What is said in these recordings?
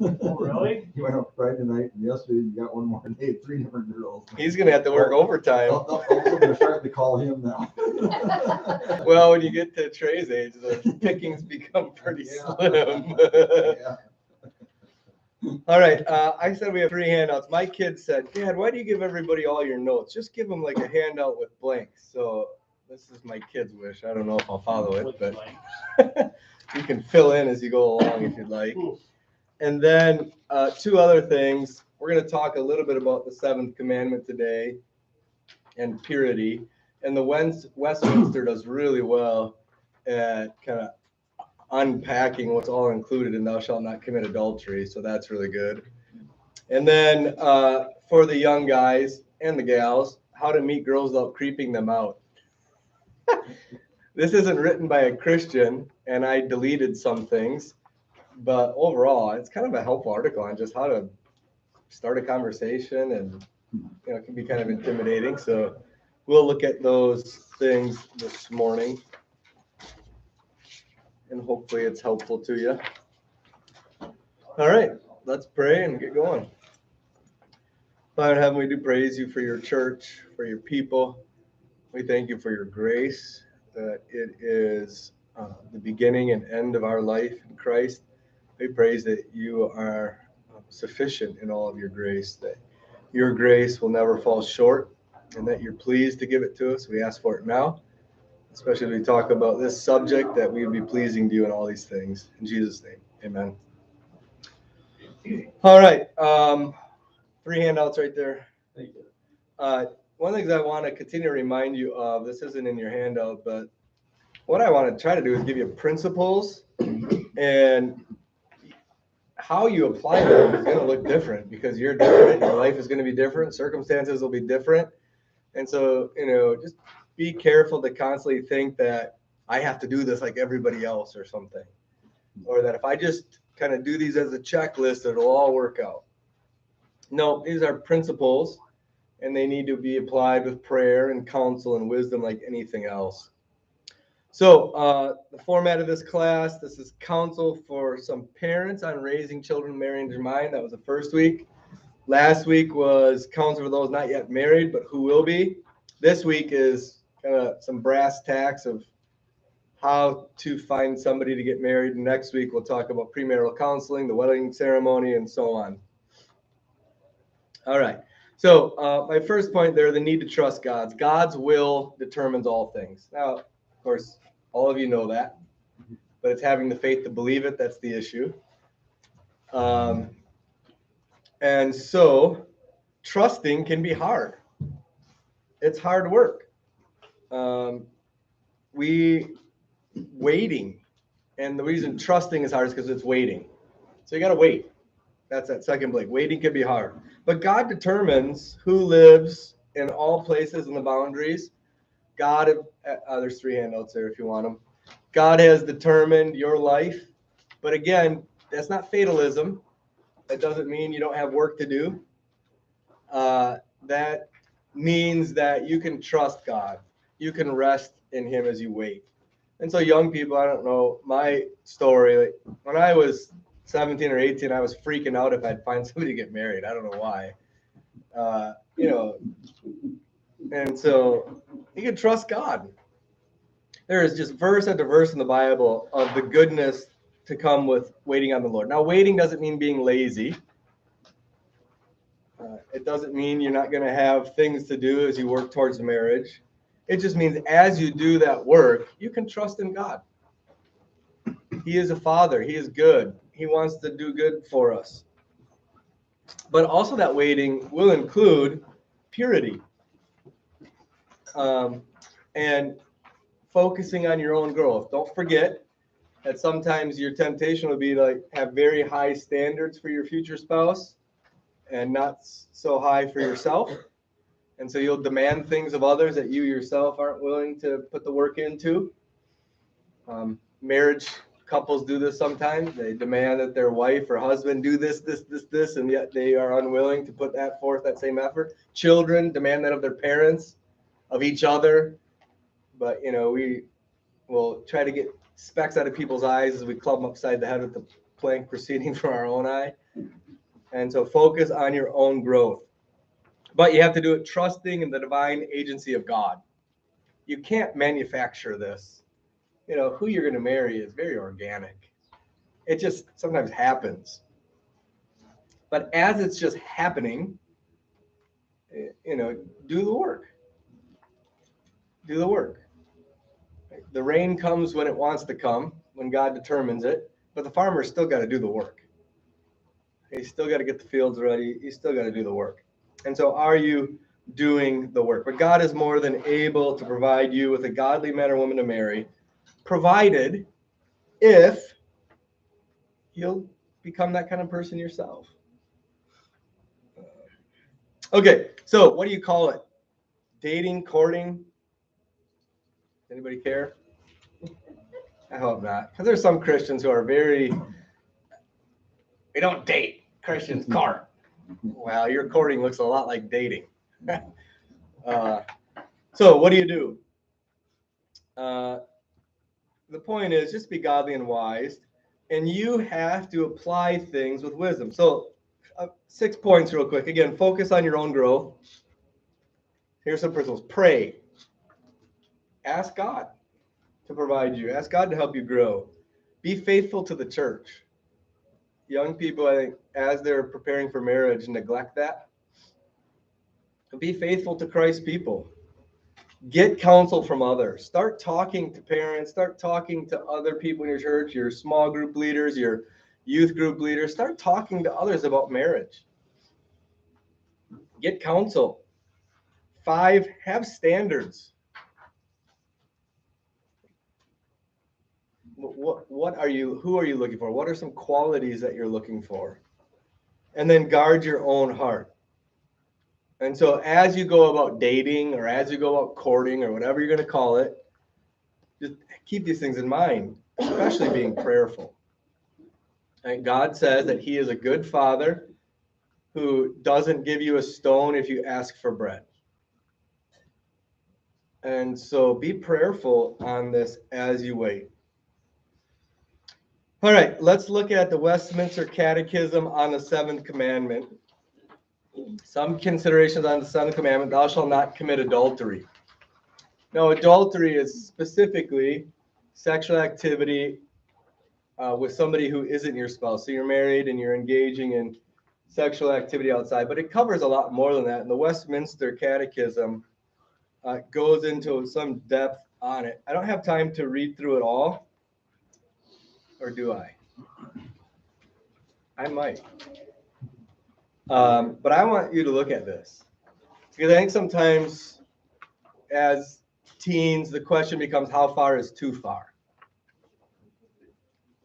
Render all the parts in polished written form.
Oh, really? He went up Friday night, and yesterday you got one more day, 3 different girls. He's going to have to work overtime. They're starting to call him now. Well, when you get to Trey's age, the pickings become pretty slim. Yeah. All right. I said we have 3 handouts. My kids said, Dad, why do you give everybody all your notes? Just give them like a handout with blanks. So this is my kid's wish. I don't know if I'll follow it, but you can fill in as you go along if you'd like. And then 2 other things. We're going to talk a little bit about the 7th commandment today and purity. And the Westminster does really well at kind of unpacking what's all included in thou shalt not commit adultery. So that's really good. And then for the young guys and the gals, how to meet girls without creeping them out. This isn't written by a Christian, and I deleted some things, but overall, it's kind of a helpful article on just how to start a conversation, and it can be kind of intimidating. So we'll look at those things this morning, and hopefully it's helpful to you. All right, let's pray and get going. Father in heaven, we do praise you for your church, for your people. We thank you for your grace, that it is the beginning and end of our life in Christ. We praise that you are sufficient in all of your grace, that your grace will never fall short, and that you're pleased to give it to us. We ask for it now, especially as we talk about this subject, that we would be pleasing to you in all these things. In Jesus' name, amen. All right, 3 handouts right there. Thank you. One of the things I want to continue to remind you of, this isn't in your handout, but what I want to try to do is give you principles, and how you apply them is going to look different because you're different. Your life is going to be different. Circumstances will be different. And so, just be careful to constantly think that I have to do this like everybody else or something, or that if I just kind of do these as a checklist, it'll all work out. No, these are principles, and they need to be applied with prayer and counsel and wisdom like anything else. So the format of this class, this is counsel for some parents on raising children marrying their mind. That was the first week. Last week was counsel for those not yet married, but who will be. This week is kind of some brass tacks of how to find somebody to get married. Next week, we'll talk about premarital counseling, the wedding ceremony, and so on. All right. So my first point there, the need to trust God. God's will determines all things. Now, of course, all of you know that, but it's having the faith to believe it. That's the issue. And so trusting can be hard. It's hard work. Waiting. And the reason trusting is hard is because it's waiting. So you got to wait. That's that second blank. Waiting can be hard. But God determines who lives in all places and the boundaries. God, there's 3 handouts there if you want them. God has determined your life. But again, that's not fatalism. That doesn't mean you don't have work to do. That means that you can trust God. You can rest in him as you wait. And so young people, I don't know, my story, like when I was 17 or 18, I was freaking out if I'd find somebody to get married. I don't know why. And so you can trust God. There is just verse after verse in the Bible of the goodness to come with waiting on the Lord. Now, waiting doesn't mean being lazy. It doesn't mean you're not going to have things to do as you work towards marriage. It just means as you do that work, you can trust in God. He is a father. He is good. He wants to do good for us. But also that waiting will include purity. And focusing on your own growth. Don't forget that sometimes your temptation will be to have very high standards for your future spouse and not so high for yourself. And so you'll demand things of others that you yourself aren't willing to put the work into. Marriage couples do this sometimes. They demand that their wife or husband do this, and yet they are unwilling to put that forth, that same effort. Children demand that of their parents, of each other. But, we will try to get specks out of people's eyes as we club them upside the head with the plank proceeding from our own eye. And so focus on your own growth. But you have to do it trusting in the divine agency of God. You can't manufacture this. You know, who you're going to marry is very organic. It just sometimes happens. But as it's just happening, you know, do the work. Do the work. The rain comes when it wants to come, when God determines it, but the farmer's still got to do the work. He's still got to get the fields ready. He's still got to do the work. And so are you doing the work? But God is more than able to provide you with a godly man or woman to marry, provided if you'll become that kind of person yourself. Okay, so what do you call it? Dating, courting? Anybody care? I hope not. Because there's some Christians who are we don't date. Christians court. Well, your courting looks a lot like dating. So what do? The point is just be godly and wise, and you have to apply things with wisdom. So 6 points real quick. Again, focus on your own growth. Here's some principles. Pray. Ask God to provide you. Ask God to help you grow. Be faithful to the church. Young people, I think, as they're preparing for marriage, neglect that. Be faithful to Christ's people. Get counsel from others. Start talking to parents. Start talking to other people in your church, your small group leaders, your youth group leaders. Start talking to others about marriage. Get counsel. 5, have standards. Who are you looking for? What are some qualities that you're looking for? And then guard your own heart. And so as you go about dating or as you go about courting or whatever you're going to call it, just keep these things in mind, especially being prayerful. And God says that he is a good father who doesn't give you a stone if you ask for bread. And so be prayerful on this as you wait. All right, let's look at the Westminster Catechism on the 7th commandment. Some considerations on the 7th commandment: thou shalt not commit adultery. Now, adultery is specifically sexual activity with somebody who isn't your spouse. So you're married and you're engaging in sexual activity outside, but it covers a lot more than that. And the Westminster Catechism goes into some depth on it. I don't have time to read through it all, or do I? I might. But I want you to look at this, because I think sometimes as teens, the question becomes, how far is too far?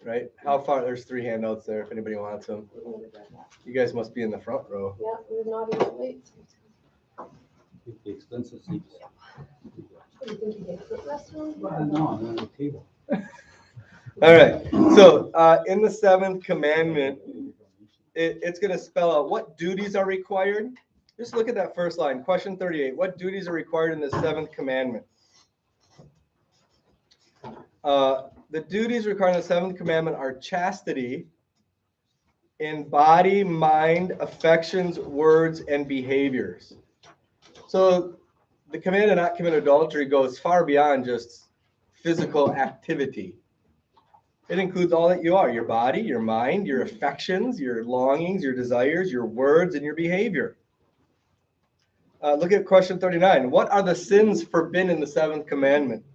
Right? How far? There's 3 handouts there if anybody wants them. You guys must be in the front row. Yeah, we're not even late. The expensive seats. You think you get the rest of them? Well, no, I'm on the table. All right. So in the 7th commandment, it's going to spell out what duties are required. Just look at that first line, question 38. What duties are required in the 7th commandment? The duties required in the 7th commandment are chastity in body, mind, affections, words, and behaviors. So the command to not commit adultery goes far beyond just physical activity. It includes all that you are: your body, your mind, your affections, your longings, your desires, your words, and your behavior. Look at question 39. What are the sins forbidden in the 7th commandment?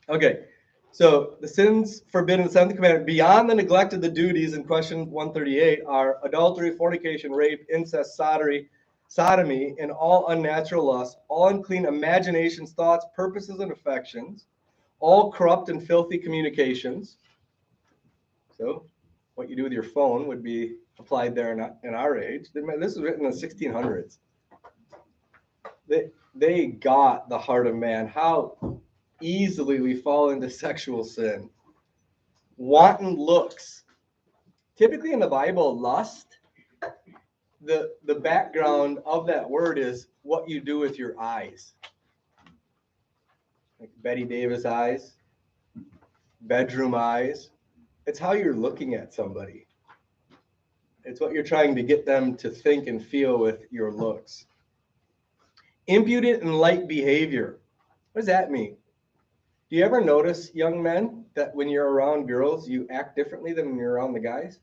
Okay, so the sins forbidden in the 7th commandment, beyond the neglect of the duties in question 138, are adultery, fornication, rape, incest, sodomy, and all unnatural lust, all unclean imaginations, thoughts, purposes, and affections, all corrupt and filthy communications. So what you do with your phone would be applied there in our age. This was written in the 1600s. They got the heart of man, how easily we fall into sexual sin. Wanton looks. Typically in the Bible, lust, the background of that word is what you do with your eyes. Like Betty Davis eyes, bedroom eyes. It's how you're looking at somebody. It's what you're trying to get them to think and feel with your looks. Impudent and light behavior. What does that mean? Do you ever notice, young men, that when you're around girls, you act differently than when you're around the guys?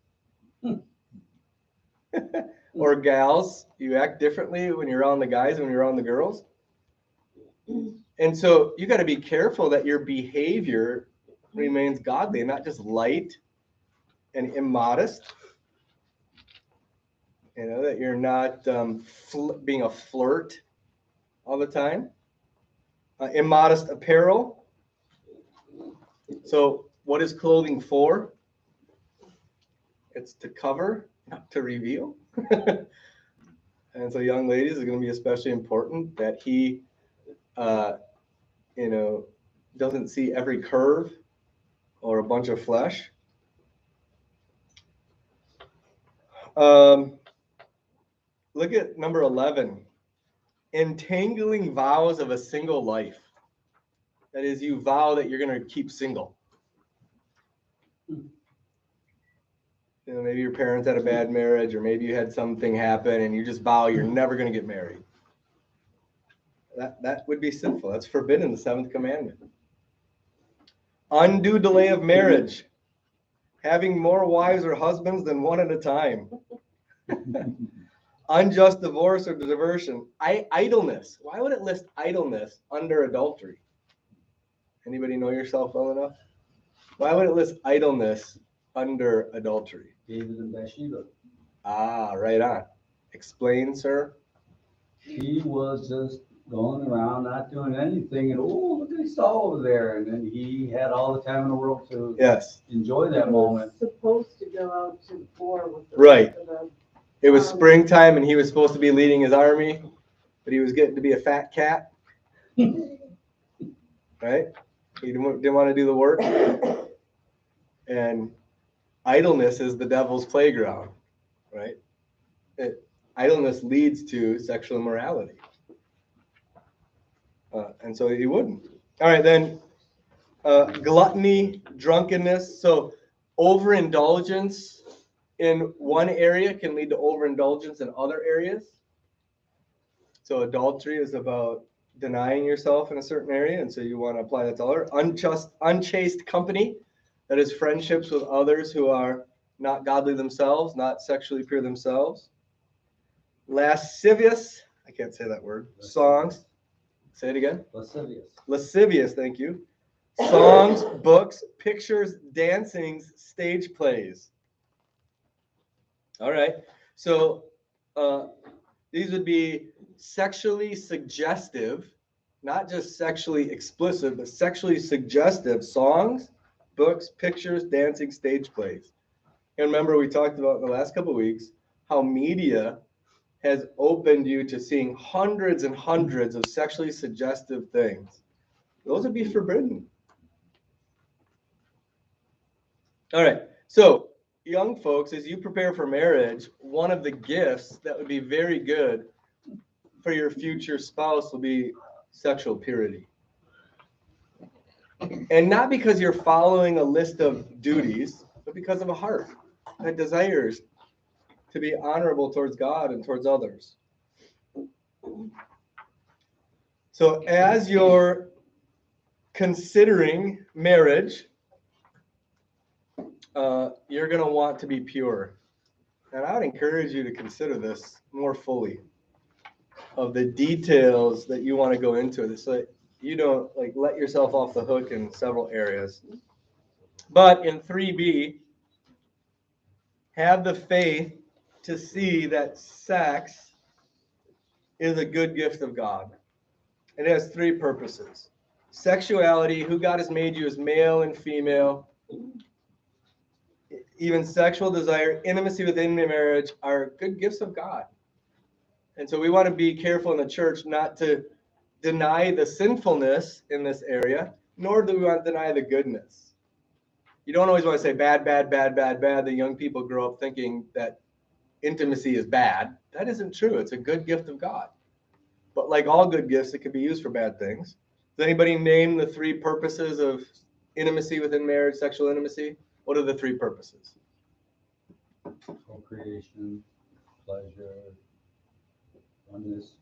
Or gals, you act differently when you're around the guys than when you're around the girls? And so you got to be careful that your behavior remains godly and not just light and immodest. You know, that you're not being a flirt all the time. Immodest apparel. So what is clothing for? It's to cover, not to reveal. And so young ladies, it's going to be especially important that he, doesn't see every curve or a bunch of flesh. Look at number 11. Entangling vows of a single life. That is, you vow that you're going to keep single. You know, maybe your parents had a bad marriage, or maybe you had something happen and you just vow you're never going to get married. That would be sinful. That's forbidden in the 7th commandment. Undue delay of marriage. Having more wives or husbands than one at a time. Unjust divorce or diversion. Idleness. Why would it list idleness under adultery? Anybody know yourself well enough? Why would it list idleness under adultery? David and Bathsheba. Ah, right on. Explain, sir. He was just going around not doing anything, and oh, look at Saul over there, and then he had all the time in the world to Yes. enjoy that moment. Supposed to go out to war with the Right. rest of them. It was springtime and he was supposed to be leading his army, but he was getting to be a fat cat. Right? He didn't want to do the work. And idleness is the devil's playground, right? Idleness leads to sexual immorality. And so he wouldn't. All right, then gluttony, drunkenness. So overindulgence in one area can lead to overindulgence in other areas. So adultery is about denying yourself in a certain area, and so you want to apply that to other. Unchaste company, that is friendships with others who are not godly themselves, not sexually pure themselves. Lascivious, I can't say that word. Songs. Say it again. Lascivious. Lascivious, thank you. Songs, books, pictures, dancings, stage plays. All right. So these would be sexually suggestive, not just sexually explicit, but sexually suggestive songs, books, pictures, dancing, stage plays. And remember, we talked about in the last couple of weeks how media has opened you to seeing hundreds and hundreds of sexually suggestive things. Those would be forbidden. All right. So, young folks, as you prepare for marriage, one of the gifts that would be very good for your future spouse will be sexual purity. And not because you're following a list of duties, but because of a heart that desires to be honorable towards God and towards others. So as you're considering marriage, you're going to want to be pure. And I would encourage you to consider this more fully, of the details that you want to go into this, so that you don't let yourself off the hook in several areas. But in 3B, have the faith to see that sex is a good gift of God. It has 3 purposes. Sexuality, who God has made you as male and female, even sexual desire, intimacy within the marriage are good gifts of God. And so we want to be careful in the church not to deny the sinfulness in this area, nor do we want to deny the goodness. You don't always want to say bad, bad, bad, bad, bad. The young people grow up thinking that intimacy is bad. That isn't true. It's a good gift of God. But like all good gifts, it can be used for bad things. Does anybody name the 3 purposes of intimacy within marriage, sexual intimacy? What are the three purposes? Procreation, pleasure, oneness,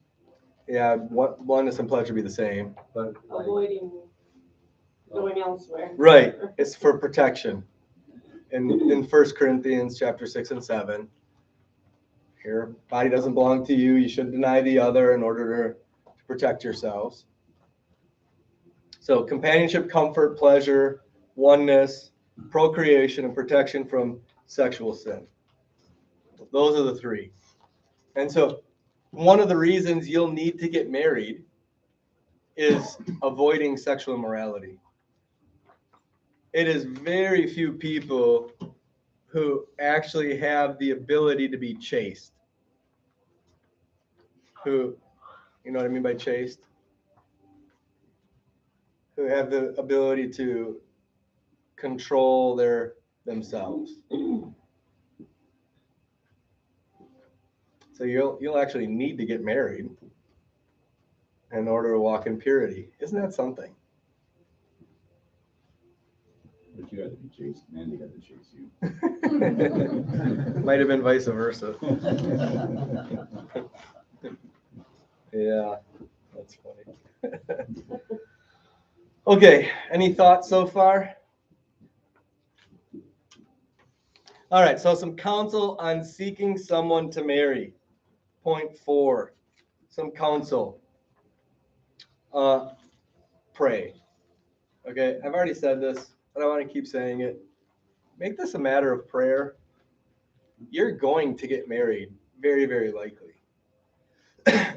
Yeah, oneness and pleasure be the same. but like, Avoiding going elsewhere. Right. It's for protection. In 1 Corinthians chapter 6 and 7, your body doesn't belong to you. You should deny the other in order to protect yourselves. So companionship, comfort, pleasure, oneness, procreation, and protection from sexual sin. Those are the three. And so one of the reasons you'll need to get married is avoiding sexual immorality. It is very few people who actually have the ability to be chaste. Who, you know what I mean by chaste? Who have the ability to control themselves. So you'll actually need to get married in order to walk in purity. Isn't that something? But you got to be chased, man. They got to chase you. Might have been vice versa. Yeah, that's funny. Okay, any thoughts so far? All right, so some counsel on seeking someone to marry. Point 4, some counsel. Pray. Okay, I've already said this, but I want to keep saying it. Make this a matter of prayer. You're going to get married, very, very likely.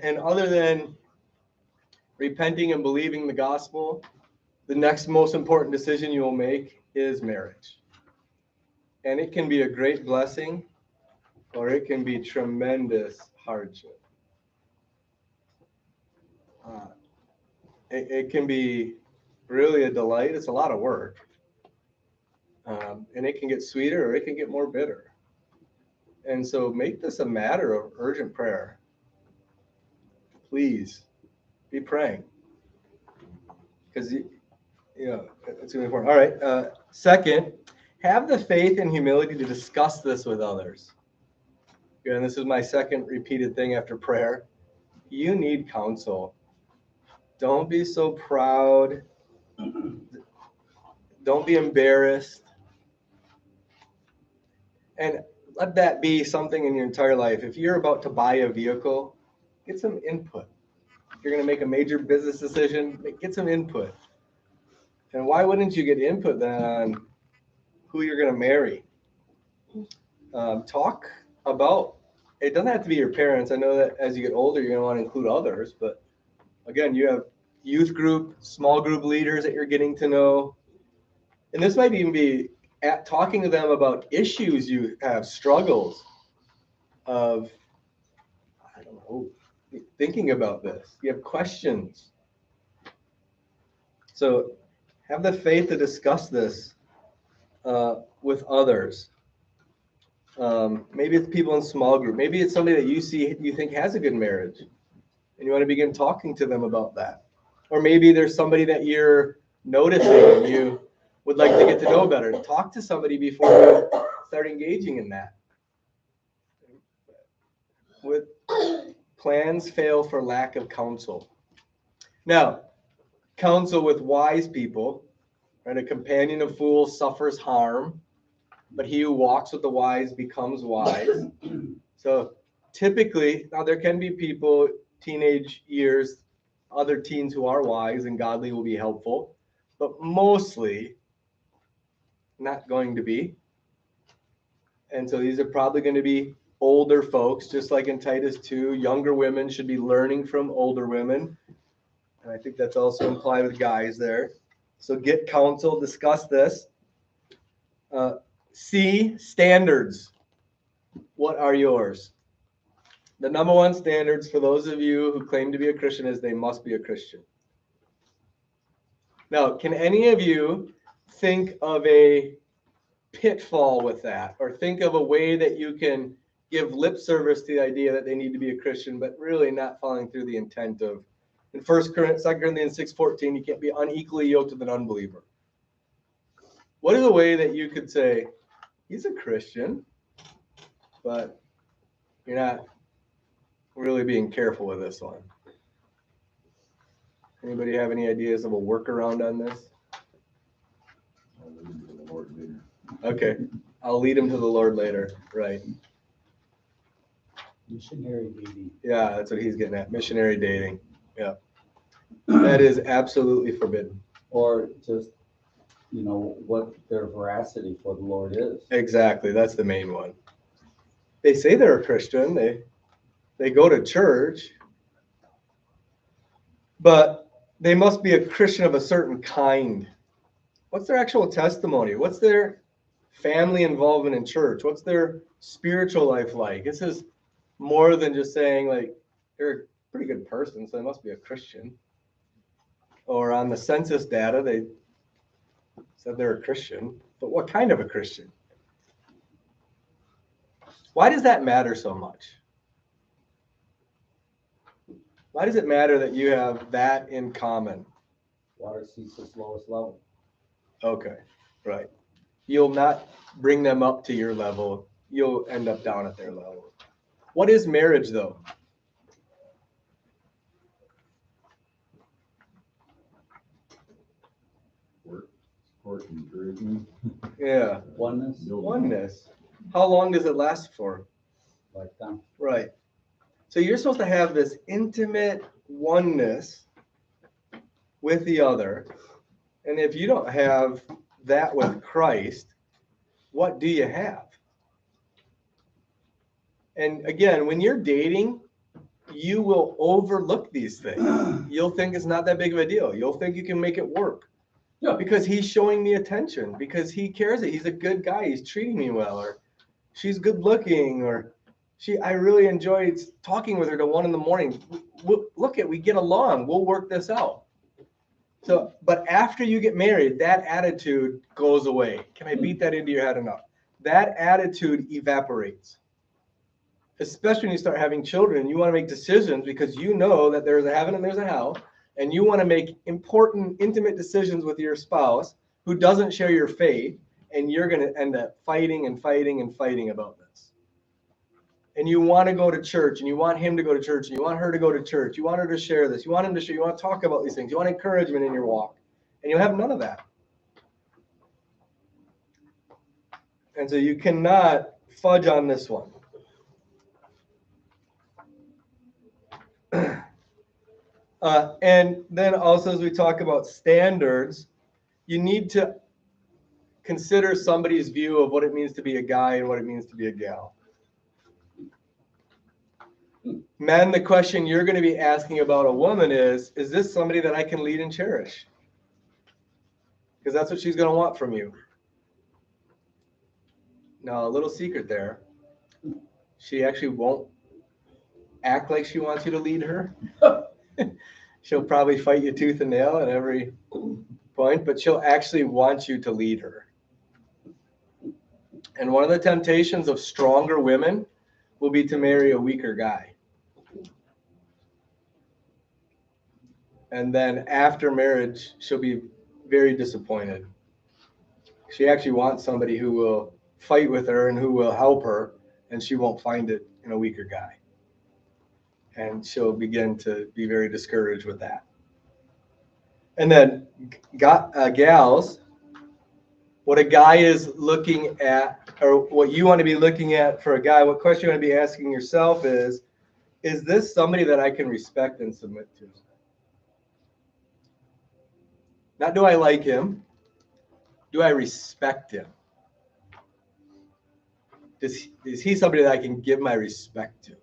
And other than repenting and believing the gospel, the next most important decision you will make is marriage. And it can be a great blessing, or it can be tremendous hardship. It can be really a delight. It's a lot of work. And it can get sweeter, or it can get more bitter. And so make this a matter of urgent prayer. Please be praying. Because it's really important. All right. Second, have the faith and humility to discuss this with others. And this is my second repeated thing after prayer. You need counsel. Don't be so proud. Don't be embarrassed. And let that be something in your entire life. If you're about to buy a vehicle, get some input. If you're going to make a major business decision, get some input. And why wouldn't you get input then on who you're going to marry? Talk about, it doesn't have to be your parents. I know that as you get older, you're going to want to include others. But again, you have youth group, small group leaders that you're getting to know. And this might even be talking to them about issues you have, struggles of, I don't know, thinking about this. You have questions. So have the faith to discuss this with others. Maybe it's people in small group. Maybe it's somebody that you think has a good marriage, and you want to begin talking to them about that. Or maybe there's somebody that you're noticing and you would like to get to know better. Talk to somebody before you start engaging in that. With plans fail for lack of counsel. Now, counsel with wise people, right? A companion of fools suffers harm, but he who walks with the wise becomes wise. So typically, now there can be people, teenage years, other teens who are wise and godly will be helpful, but mostly not going to be. And so these are probably going to be older folks, just like in Titus 2. Younger women should be learning from older women. And I think that's also implied with guys there. So get counsel, discuss this. C, standards. What are yours? The number one standards for those of you who claim to be a Christian is they must be a Christian. Now, can any of you think of a pitfall with that, or think of a way that you can give lip service to the idea that they need to be a Christian, but really not following through the intent of, in 2 Corinthians 6:14, you can't be unequally yoked with an unbeliever. What is a way that you could say, he's a Christian, but you're not really being careful with this one? Anybody have any ideas of a workaround on this? I'll leave it to the Lord later. Okay, I'll lead him to the Lord later. Right. Missionary dating. Yeah, that's what he's getting at. Missionary dating. Yeah. That is absolutely forbidden. Or just, what their veracity for the Lord is. Exactly. That's the main one. They say they're a Christian. They go to church, but they must be a Christian of a certain kind. What's their actual testimony? What's their family involvement in church? What's their spiritual life like? This is more than just saying, like, they're a pretty good person, so they must be a Christian. Or on the census data, they said they're a Christian. But what kind of a Christian? Why does that matter so much? Why does it matter that you have that in common? Water seeks its lowest level. Okay, right. You'll not bring them up to your level. You'll end up down at their level. What is marriage, though? Work, support, encouragement. Yeah, Oneness, oneness. How long does it last for? lifetime. Right. So you're supposed to have this intimate oneness with the other. And if you don't have that with Christ, what do you have? And again, when you're dating, you will overlook these things. You'll think it's not that big of a deal. You'll think you can make it work. Yeah. Because he's showing me attention, because he cares that he's a good guy, he's treating me well, or she's good looking, or I really enjoyed talking with her till 1 a.m. We get along. We'll work this out. So, but after you get married, that attitude goes away. Can I beat that into your head enough? That attitude evaporates. Especially when you start having children, you want to make decisions because you know that there's a heaven and there's a hell, and you want to make important, intimate decisions with your spouse who doesn't share your faith, and you're going to end up fighting and fighting and fighting about this. And you want to go to church, and you want him to go to church, and you want her to go to church. You want her to share this. You want him to share. You want to talk about these things. You want encouragement in your walk. And you have none of that. And so you cannot fudge on this one. And then also, as we talk about standards, you need to consider somebody's view of what it means to be a guy and what it means to be a gal. Men, the question you're going to be asking about a woman is this somebody that I can lead and cherish? Because that's what she's going to want from you. Now, a little secret there. She actually won't act like she wants you to lead her. She'll probably fight you tooth and nail at every point, but she'll actually want you to lead her. And one of the temptations of stronger women will be to marry a weaker guy. And then after marriage, she'll be very disappointed. She actually wants somebody who will fight with her and who will help her, and she won't find it in a weaker guy. And she'll begin to be very discouraged with that. And then gals, what a guy is looking at, or what you want to be looking at for a guy, what question you want to be asking yourself is this somebody that I can respect and submit to? Not do I like him, do I respect him? Is he somebody that I can give my respect to?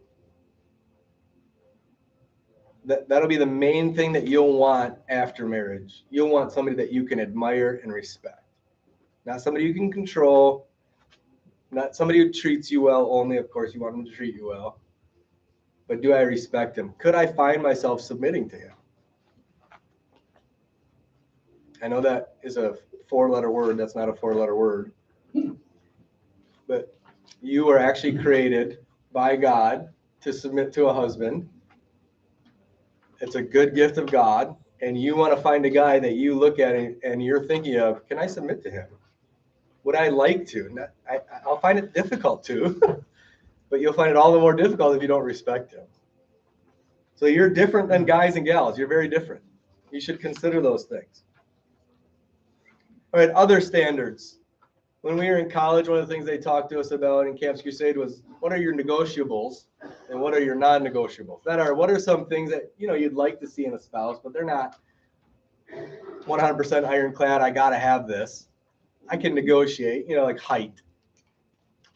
That'll be the main thing that you'll want after marriage. You'll want somebody that you can admire and respect. Not somebody you can control, not somebody who treats you well only. Of course, you want them to treat you well. But do I respect him? Could I find myself submitting to him? I know that is a 4-letter word. That's not a 4-letter word. But you are actually created by God to submit to a husband. It's a good gift of God. And you want to find a guy that you look at and you're thinking of, can I submit to him? Would I like to? I'll find it difficult to, but you'll find it all the more difficult if you don't respect him. So you're different than guys and gals. You're very different. You should consider those things. All right, other standards. When we were in college, one of the things they talked to us about in Campus Crusade was, what are your negotiables and what are your non-negotiables? What are some things that, you'd like to see in a spouse, but they're not 100% ironclad. I got to have this. I can negotiate, like height.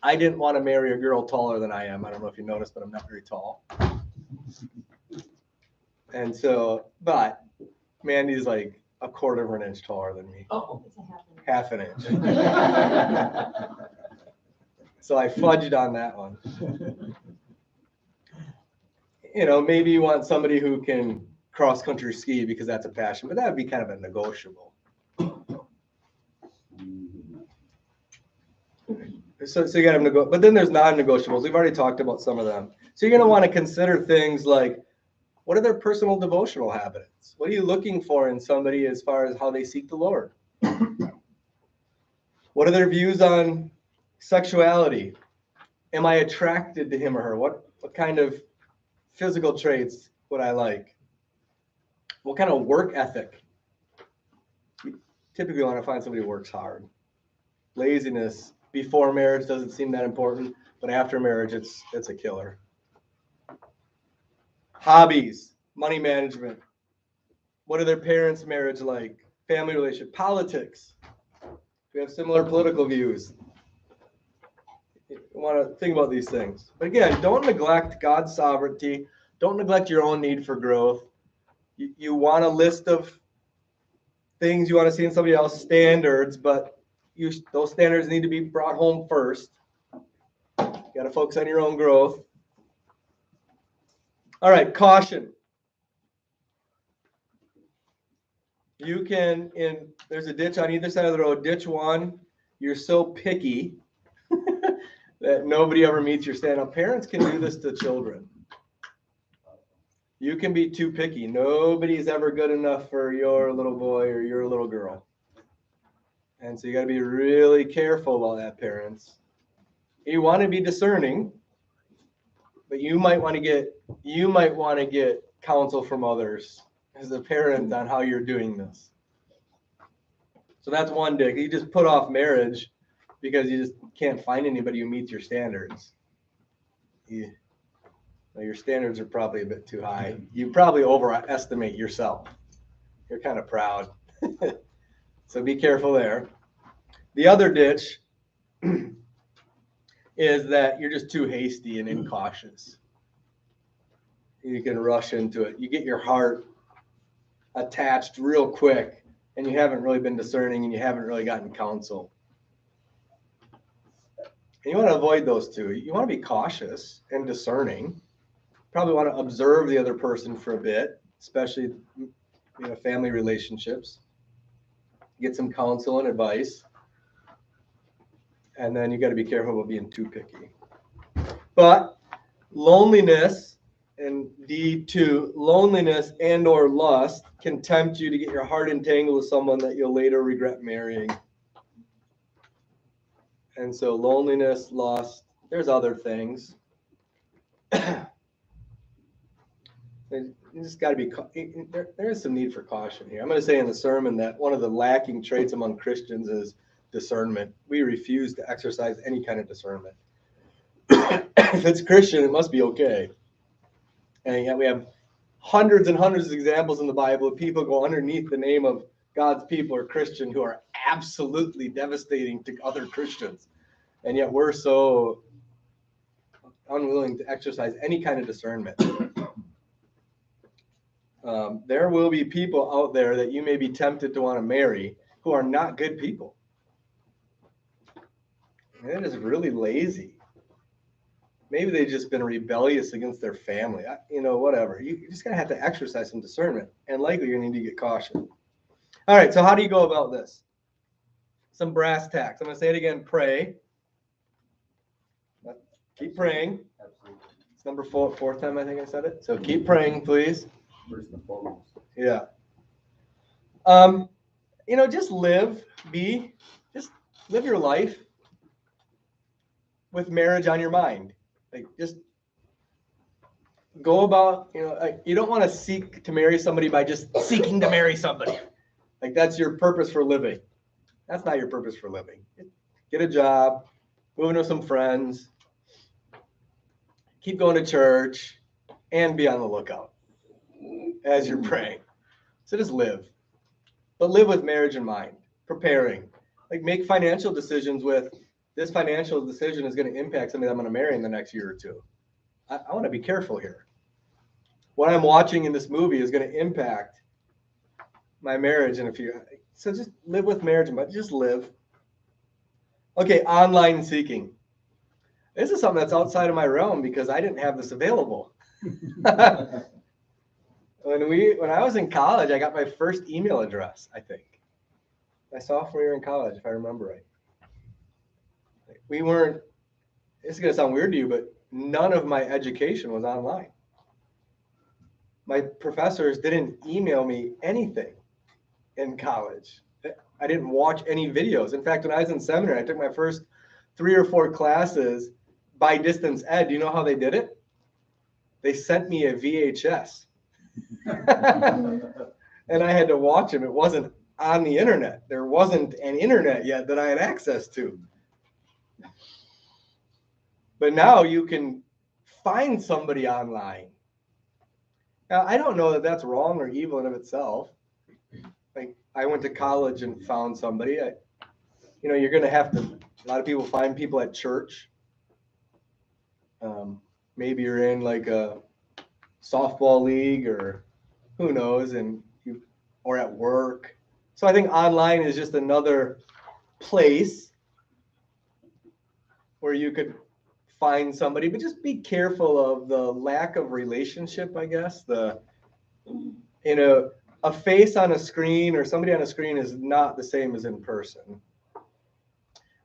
I didn't want to marry a girl taller than I am. I don't know if you noticed, but I'm not very tall. And so, but Mandy's like a quarter of an inch taller than me. Oh, it's a half an inch. So I fudged on that one. Maybe you want somebody who can cross-country ski because that's a passion, but that would be kind of a negotiable. So you got to but then there's non-negotiables. We've already talked about some of them. So you're going to want to consider things like, what are their personal devotional habits? What are you looking for in somebody as far as how they seek the Lord? What are their views on sexuality? Am I attracted to him or her? What kind of physical traits would I like? What kind of work ethic? You typically want to find somebody who works hard. Laziness before marriage doesn't seem that important, but after marriage, it's a killer. Hobbies, money management. What are their parents' marriage like? Family relationship, politics. We have similar political views. You want to think about these things. But again, don't neglect God's sovereignty. Don't neglect your own need for growth. You want a list of things you want to see in somebody else's standards, but those standards need to be brought home first. You got to focus on your own growth. All right, caution. You can, there's a ditch on either side of the road. Ditch one, you're so picky that nobody ever meets your standard. Parents can do this to children. You can be too picky. Nobody's ever good enough for your little boy or your little girl. And so you got to be really careful about that, parents. You want to be discerning, but you might want to get counsel from others as a parent on how you're doing this. So that's one dig. You just put off marriage because you just can't find anybody who meets your standards. Your standards are probably a bit too high. You probably overestimate yourself. You're kind of proud. So be careful there. The other ditch is that you're just too hasty and incautious. You can rush into it. You get your heart attached real quick, and you haven't really been discerning, and you haven't really gotten counsel. And you want to avoid those two. You want to be cautious and discerning. Probably want to observe the other person for a bit, especially family relationships. Get some counsel and advice. And then you got to be careful about being too picky. But loneliness, and D2, loneliness and or lust can tempt you to get your heart entangled with someone that you'll later regret marrying. And so loneliness, lust, there's other things. You just got to be, there is some need for caution here. I'm going to say in the sermon that one of the lacking traits among Christians is discernment. We refuse to exercise any kind of discernment. If it's Christian, it must be okay. And yet we have hundreds and hundreds of examples in the Bible of people go underneath the name of God's people or Christian who are absolutely devastating to other Christians. And yet we're so unwilling to exercise any kind of discernment. There will be people out there that you may be tempted to want to marry who are not good people. And they're just really lazy. Maybe they've just been rebellious against their family. Whatever. You're just going to have to exercise some discernment. And likely you're going to need to get caution. All right, so how do you go about this? Some brass tacks. I'm going to say it again. Pray. Keep praying. Absolutely. It's number fourth time I think I said it. So keep praying, please. First and foremost. Yeah. Just live, live your life with marriage on your mind. Like, just go about, like, you don't want to seek to marry somebody by just seeking to marry somebody. Like, that's your purpose for living. That's not your purpose for living. Get a job, move in with some friends, keep going to church, and be on the lookout as you're praying. So just live. But live with marriage in mind, preparing. Like, make financial decisions with, this financial decision is going to impact somebody I'm going to marry in the next year or two. I want to be careful here. What I'm watching in this movie is going to impact my marriage in a few. So just live with marriage in mind. Just live. Okay, online seeking. This is something that's outside of my realm because I didn't have this available. When I was in college, I got my first email address, I think. My sophomore year in college, if I remember right. We weren't, it's going to sound weird to you, but none of my education was online. My professors didn't email me anything in college. I didn't watch any videos. In fact, when I was in seminary, I took my first 3 or 4 classes by distance ed. Do you know how they did it? They sent me a VHS. And I had to watch them. It wasn't on the internet. There wasn't an internet yet that I had access to. But now you can find somebody online. Now, I don't know that that's wrong or evil in of itself. Like, I went to college and found somebody. You're going to have to, a lot of people find people at church. Maybe you're in like a softball league or who knows, or at work. So I think online is just another place where you could find somebody, but just be careful of the lack of relationship, I guess. A face on a screen or somebody on a screen is not the same as in person.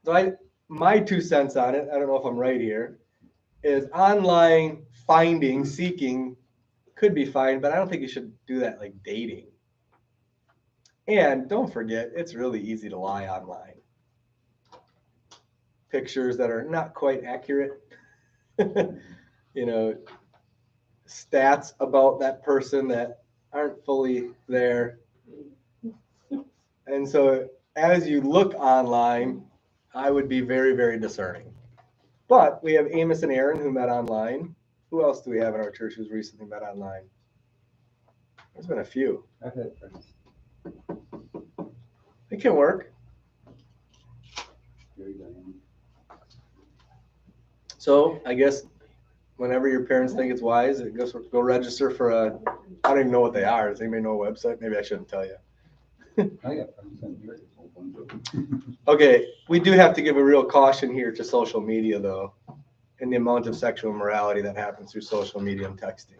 So my 2 cents on it, I don't know if I'm right here, is online seeking could be fine, but I don't think you should do that like dating. And don't forget, it's really easy to lie online. Pictures that are not quite accurate, stats about that person that aren't fully there. And so as you look online, I would be very, very discerning. But we have Amos and Aaron who met online. Who else do we have in our church who's recently met online? There's been a few. I've had friends. It can work. So I guess whenever your parents think it's wise, go register for I don't even know what they are. Does anybody know a website? Maybe I shouldn't tell you. I got friends in here. Okay, we do have to give a real caution here to social media, though, and the amount of sexual immorality that happens through social media and texting.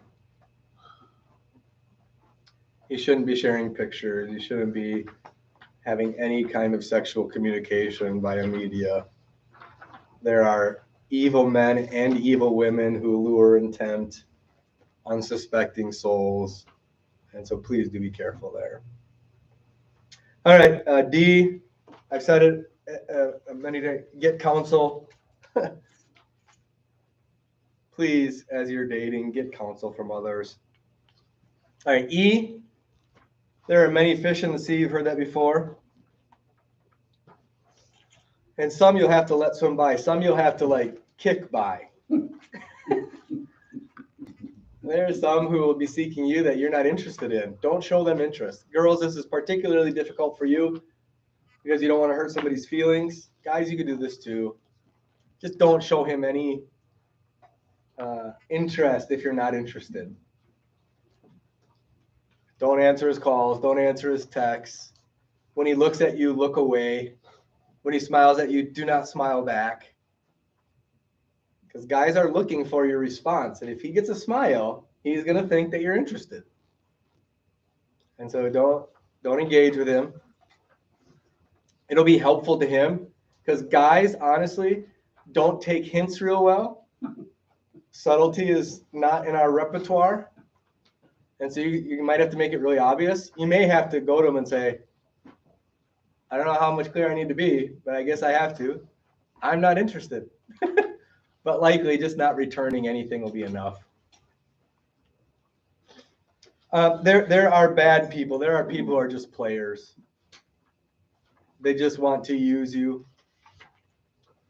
You shouldn't be sharing pictures. You shouldn't be having any kind of sexual communication via media. There are evil men and evil women who lure and tempt unsuspecting souls. And so please do be careful there. All right, D, I've said it many times, get counsel. Please, as you're dating, get counsel from others. All right, E, there are many fish in the sea. You've heard that before. And some you'll have to let swim by. Some you'll have to kick by. There are some who will be seeking you that you're not interested in. Don't show them interest. Girls, this is particularly difficult for you because you don't want to hurt somebody's feelings. Guys, you can do this too. Just don't show him any interest if you're not interested. Don't answer his calls. Don't answer his texts. When he looks at you, look away. When he smiles at you, do not smile back. Because guys are looking for your response. And if he gets a smile, he's going to think that you're interested. And so don't engage with him. It'll be helpful to him because guys, honestly, don't take hints real well. Subtlety is not in our repertoire. And so you might have to make it really obvious. You may have to go to him and say, I don't know how much clearer I need to be, but I guess I have to. I'm not interested. But likely just not returning anything will be enough. There are bad people. There are people who are just players. They just want to use you.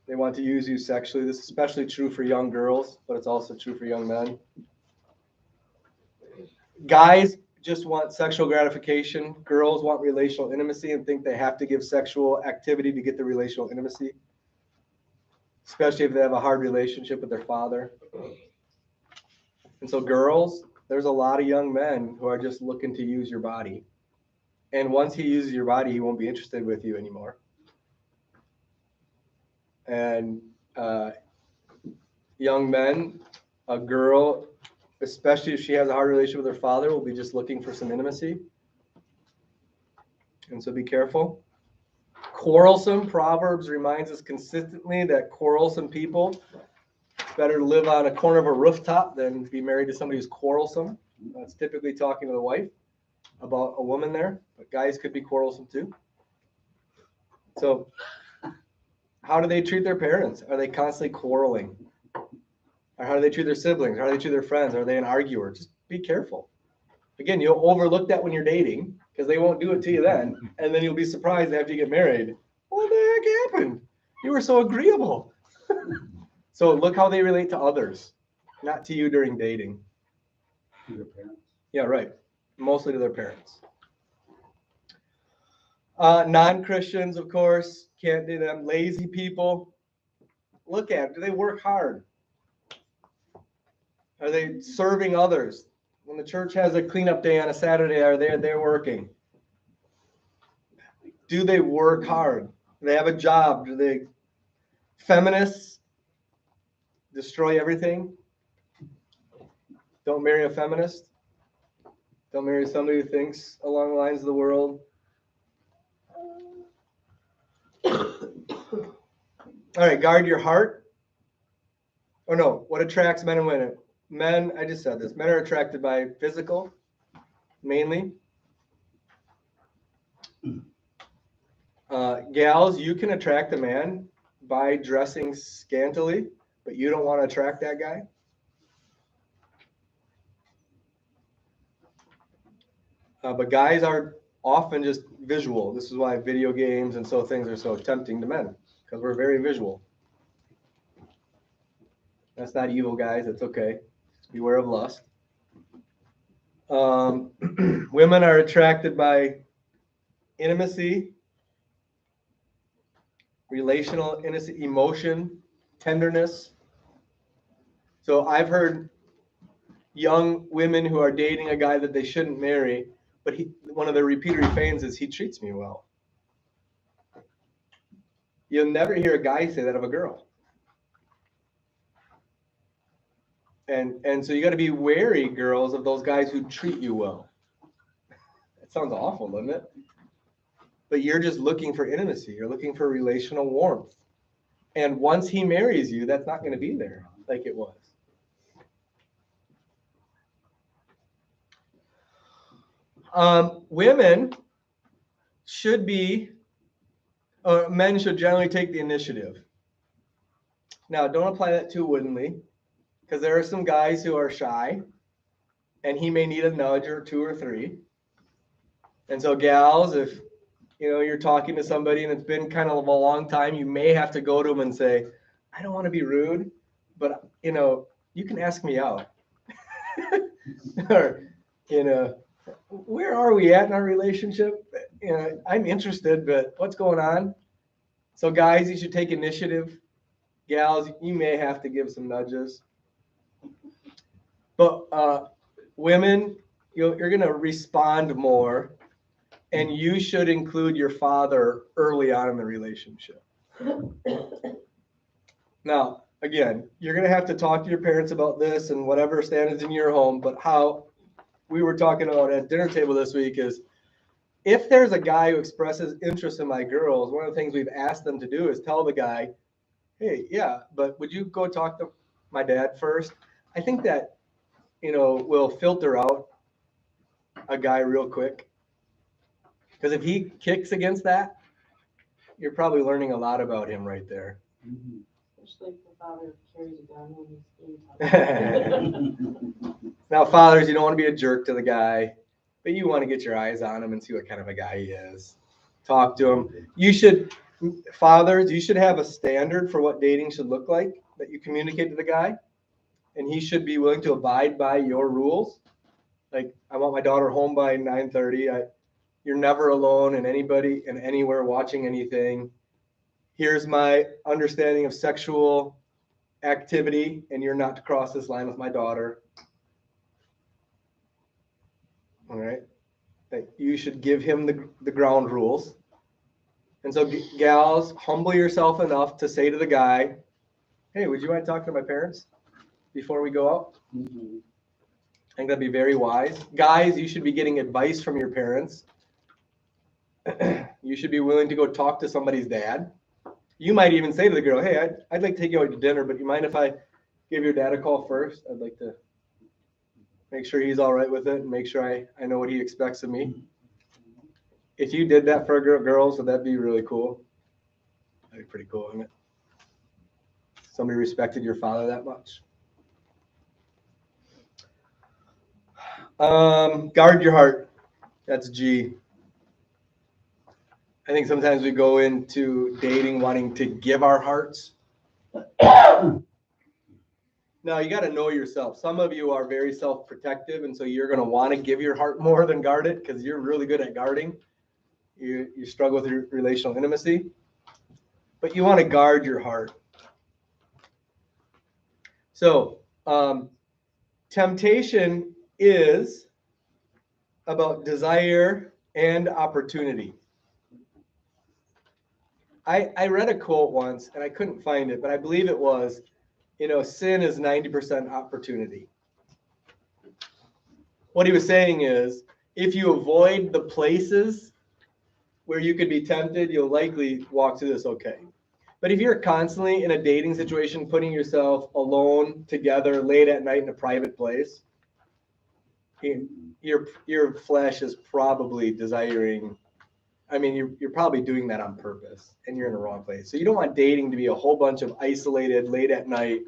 They want to use you sexually. This is especially true for young girls, but it's also true for young men. Guys just want sexual gratification. Girls want relational intimacy and think they have to give sexual activity to get the relational intimacy, especially if they have a hard relationship with their father. And so girls, there's a lot of young men who are just looking to use your body. And once he uses your body, he won't be interested with you anymore. And young men, a girl, especially if she has a hard relationship with her father, will be just looking for some intimacy. And so be careful. Quarrelsome, Proverbs reminds us consistently that quarrelsome people, better to live on a corner of a rooftop than be married to somebody who's quarrelsome. That's typically talking to the wife about a woman there, but guys could be quarrelsome too. So how do they treat their parents? Are they constantly quarreling? Or how do they treat their siblings? How do they treat their friends? Are they an arguer? Just be careful. Again, you'll overlook that when you're dating because they won't do it to you then. And then you'll be surprised after you get married. What the heck happened? You were so agreeable. So look how they relate to others, not to you during dating. To your parents. Yeah, right. Mostly to their parents. Non-Christians, of course, can't do them. Lazy people. Look at them. Do they work hard? Are they serving others? When the church has a cleanup day on a Saturday, are they there working? Do they work hard? Do they have a job? Do they feminists destroy everything? Don't marry a feminist. Don't marry somebody who thinks along the lines of the world. All right, guard your heart. Oh no, what attracts men and women? Men, I just said this. Men are attracted by physical, mainly. Gals, you can attract a man by dressing scantily, but you don't want to attract that guy. But guys are often just visual. This is why video games and so things are so tempting to men, because we're very visual. That's not evil, guys. It's okay. Just beware of lust. Women are attracted by intimacy, relational intimacy, emotion, tenderness. So I've heard young women who are dating a guy that they shouldn't marry, but one of their repeated refrains is, he treats me well. You'll never hear a guy say that of a girl. And so you got to be wary, girls, of those guys who treat you well. That sounds awful, doesn't it? But you're just looking for intimacy. You're looking for relational warmth. And once he marries you, that's not going to be there like it was. Women should be, men should generally take the initiative. Now, don't apply that too woodenly, because there are some guys who are shy, and he may need a nudge or two or three. And so gals, if you're talking to somebody and it's been kind of a long time, you may have to go to them and say, I don't want to be rude, but you can ask me out. Or, where are we at in our relationship? I'm interested, but what's going on? So guys, you should take initiative. Gals, you may have to give some nudges. But women, you're going to respond more, and you should include your father early on in the relationship. Now, again, you're going to have to talk to your parents about this and whatever standards in your home, but how we were talking about at dinner table this week is, if there's a guy who expresses interest in my girls, one of the things we've asked them to do is tell the guy, hey, yeah, but would you go talk to my dad first? I think that, will filter out a guy real quick. Because if he kicks against that, you're probably learning a lot about him right there. Mhm. Especially if the father carries a gun when he's being taught. Now, fathers, you don't want to be a jerk to the guy, but you want to get your eyes on him and see what kind of a guy he is. Talk to him. Fathers, you should have a standard for what dating should look like that you communicate to the guy, and he should be willing to abide by your rules. Like, I want my daughter home by 9:30. You're never alone and anybody and anywhere watching anything. Here's my understanding of sexual activity, and you're not to cross this line with my daughter. All right. Like, you should give him the ground rules. And so, gals, humble yourself enough to say to the guy, hey, would you mind talking to my parents before we go out? Mhm. I think that'd be very wise. Guys, you should be getting advice from your parents. You should be willing to go talk to somebody's dad. You might even say to the girl, hey, I'd like to take you out to dinner, but you mind if I give your dad a call first? I'd like to make sure he's all right with it and make sure I know what he expects of me. If you did that for a girl, so that'd be really cool. That'd be pretty cool, isn't it? Somebody respected your father that much. Guard your heart. That's G. I think sometimes we go into dating wanting to give our hearts. Now, you got to know yourself. Some of you are very self-protective, and so you're going to want to give your heart more than guard it because you're really good at guarding. You struggle with your relational intimacy, but you want to guard your heart. So, temptation is about desire and opportunity. I read a quote once, and I couldn't find it, but I believe it was, sin is 90% opportunity. What he was saying is, if you avoid the places where you could be tempted, you'll likely walk through this okay. But if you're constantly in a dating situation, putting yourself alone together late at night in a private place, your flesh is probably desiring. I mean, you're probably doing that on purpose, and you're in the wrong place. So you don't want dating to be a whole bunch of isolated, late at night,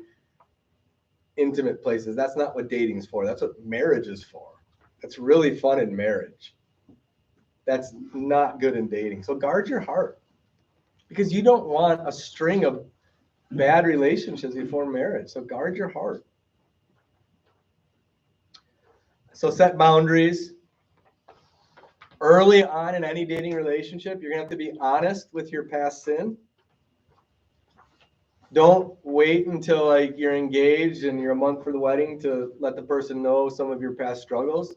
intimate places. That's not what dating's for. That's what marriage is for. That's really fun in marriage. That's not good in dating. So guard your heart, because you don't want a string of bad relationships before marriage. So guard your heart. So set boundaries. Early on in any dating relationship, you're going to have to be honest with your past sin. Don't wait until you're engaged and you're a month for the wedding to let the person know some of your past struggles,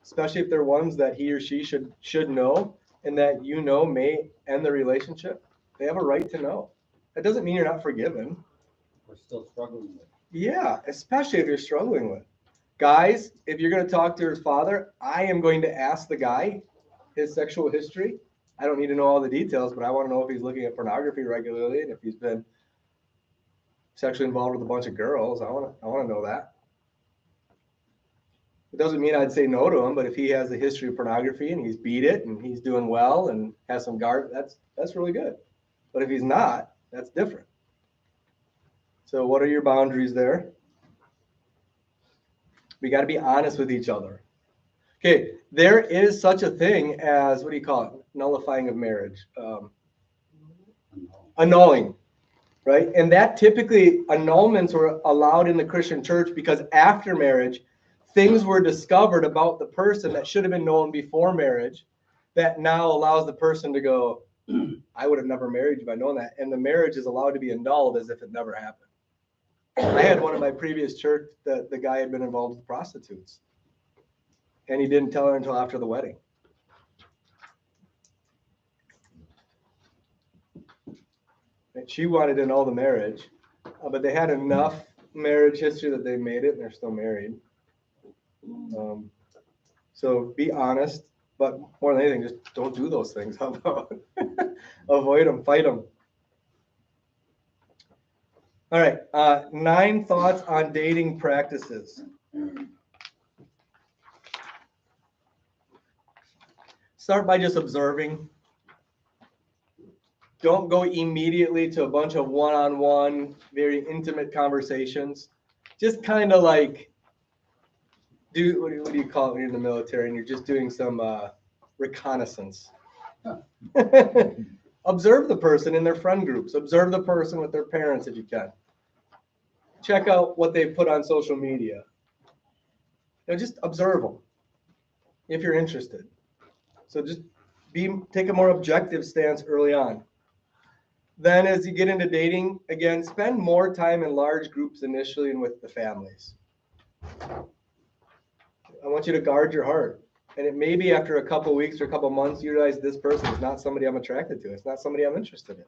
especially if they're ones that he or she should know and that may end the relationship. They have a right to know. That doesn't mean you're not forgiven. We're still struggling with it. Yeah, especially if you're struggling with. Guys, if you're going to talk to his father, I am going to ask the guy his sexual history. I don't need to know all the details, but I want to know if he's looking at pornography regularly and if he's been sexually involved with a bunch of girls. I want to know that. It doesn't mean I'd say no to him, but if he has a history of pornography and he's beat it and he's doing well and has some guard, that's really good. But if he's not, that's different. So what are your boundaries there? We got to be honest with each other. Okay, there is such a thing as, what do you call it? Nullifying of marriage. Annulling, right? And that typically, annulments were allowed in the Christian church because after marriage, things were discovered about the person that should have been known before marriage that now allows the person to go, I would have never married you if I'd known that. And the marriage is allowed to be annulled as if it never happened. I had one in my previous church that the guy had been involved with prostitutes. And he didn't tell her until after the wedding. And she wanted to annul the marriage, but they had enough marriage history that they made it, and they're still married. So be honest, but more than anything, just don't do those things. How about avoid them, fight them. All right, 9 thoughts on dating practices. Start by just observing. Don't go immediately to a bunch of one-on-one, very intimate conversations. Just kind of like what do you call it when you're in the military and you're just doing some reconnaissance. Observe the person in their friend groups. Observe the person with their parents if you can. Check out what they put on social media. Just observe them if you're interested. So just take a more objective stance early on. Then as you get into dating, again, spend more time in large groups initially and with the families. I want you to guard your heart. And it may be after a couple of weeks or a couple of months, you realize this person is not somebody I'm attracted to. It's not somebody I'm interested in.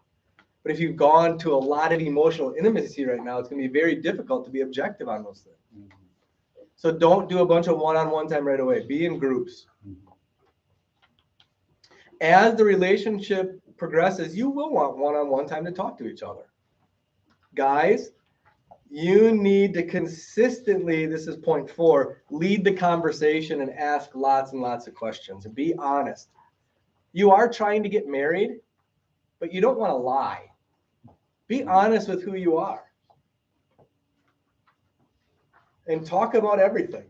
But if you've gone to a lot of emotional intimacy right now, it's going to be very difficult to be objective on those things. So don't do a bunch of one-on-one time right away. Be in groups. As the relationship progresses, you will want one-on-one time to talk to each other. Guys, you need to consistently, this is point 4, lead the conversation and ask lots and lots of questions and be honest. You are trying to get married, but you don't want to lie. Be honest with who you are. And talk about everything.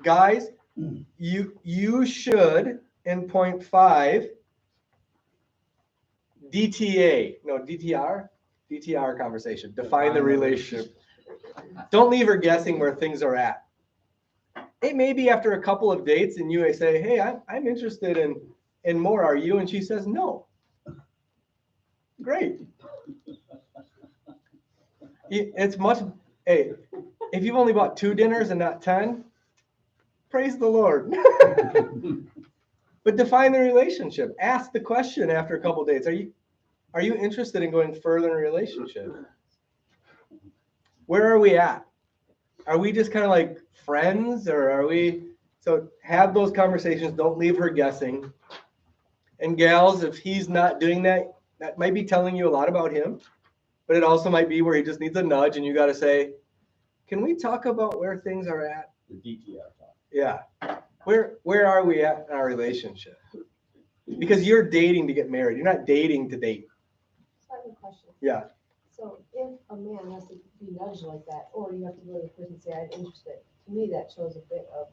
Guys, you should, in point 5, DTR conversation. Define the relationship. Don't leave her guessing where things are at. It may be after a couple of dates and you may say, hey, I'm interested in more. Are you? And she says, no. Great. It's much, hey, if you've only bought 2 dinners and not 10, praise the Lord. But define the relationship. Ask the question after a couple of dates. Are you interested in going further in a relationship? Where are we at? Are we just kind of like friends, or are we? So have those conversations. Don't leave her guessing. And gals, if he's not doing that, that might be telling you a lot about him, but it also might be where he just needs a nudge and you got to say, can we talk about where things are at? The DTR talk. Yeah. Where are we at in our relationship? Because you're dating to get married. You're not dating to date. So I have a question. Yeah. So if a man has to be nudged like that, or you have to go to the person and say, I'm interested, to me that shows a bit of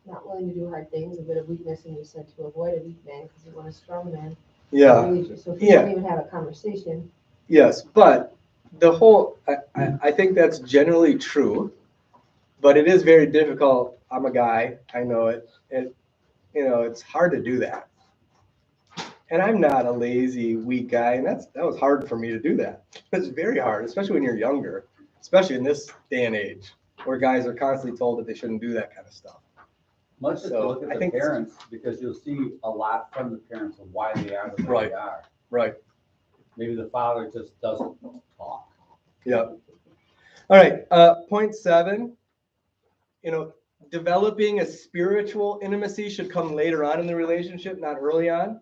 not willing to do hard things, a bit of weakness, and you said to avoid a weak man because you want a strong man. Yeah. So if you don't even have a conversation. Yes, but the whole, I think that's generally true, but it is very difficult. I'm a guy, I know it, and it's hard to do that. And I'm not a lazy, weak guy, and that was hard for me to do that. It's very hard, especially when you're younger, especially in this day and age, where guys are constantly told that they shouldn't do that kind of stuff. Much as you look at the parents, because you'll see a lot from the parents of why they are the way they are. Right. Maybe the father just doesn't talk. Yeah. All right. Point 7, developing a spiritual intimacy should come later on in the relationship, not early on.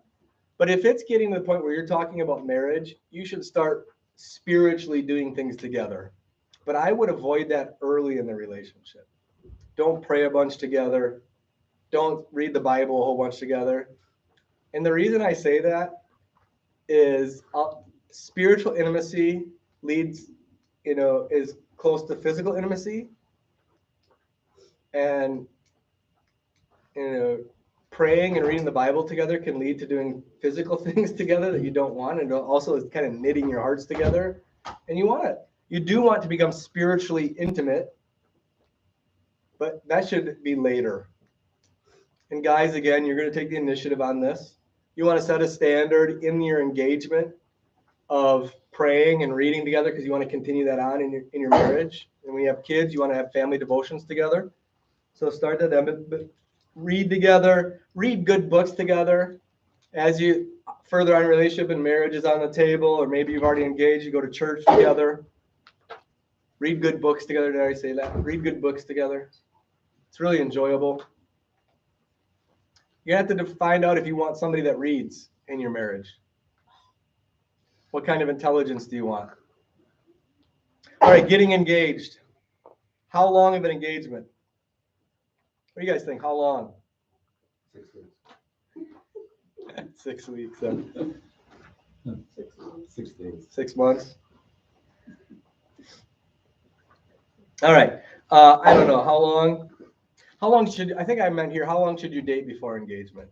But if it's getting to the point where you're talking about marriage, you should start spiritually doing things together. But I would avoid that early in the relationship. Don't pray a bunch together. Don't read the Bible a whole bunch together. And the reason I say that is spiritual intimacy leads, is close to physical intimacy. And, praying and reading the Bible together can lead to doing physical things together that you don't want. And also is kind of knitting your hearts together. And you do want to become spiritually intimate, but that should be later. And guys, again, you're going to take the initiative on this. You want to set a standard in your engagement of praying and reading together because you want to continue that on in your marriage. And when you have kids, you want to have family devotions together. So start at them, but read together, read good books together. As you further on relationship and marriage is on the table, or maybe you've already engaged, you go to church together. Read good books together. Did I say that? Read good books together. It's really enjoyable. You have to find out if you want somebody that reads in your marriage. What kind of intelligence do you want? All right, getting engaged. How long of an engagement? What do you guys think? How long? 6 weeks. 6 weeks. 6 months. 6 days. 6 months. All right. I don't know how long. How long should I think I meant here? How long should you date before engagement?